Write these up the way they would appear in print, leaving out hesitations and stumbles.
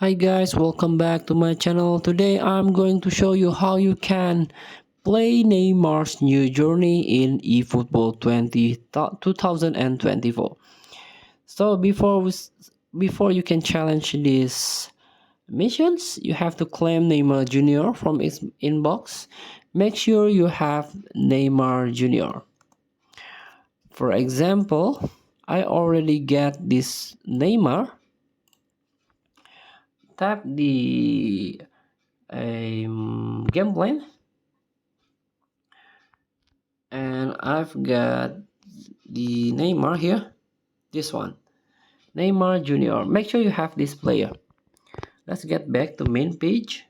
Hi guys, welcome back to my channel. Today I'm going to show you how you can play Neymar's new journey in eFootball 2024. So before you can challenge these missions, you have to claim Neymar Jr. from its inbox. Make sure you have Neymar Jr. For example, I already get this Neymar. Tap the game plan, and I've got the Neymar here. This one, Neymar Jr. Make sure you have this player. Let's get back to main page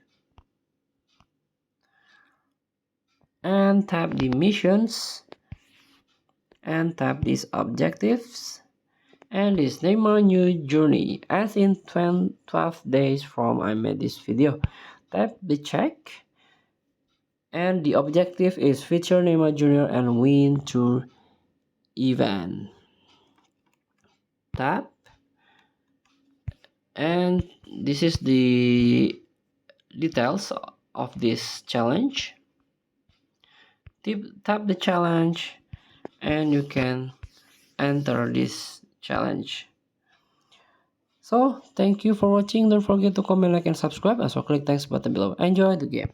and tap the missions and tap these objectives and this Neymar new journey as in 12 days from I made this video. Tap the check and the objective is feature Neymar Jr. and win tour event. Tap, and this is the details of this challenge. Tap the challenge and you can enter this challenge. So thank you for watching. Don't forget to comment, like, and subscribe. Also click thanks button below. Enjoy the game.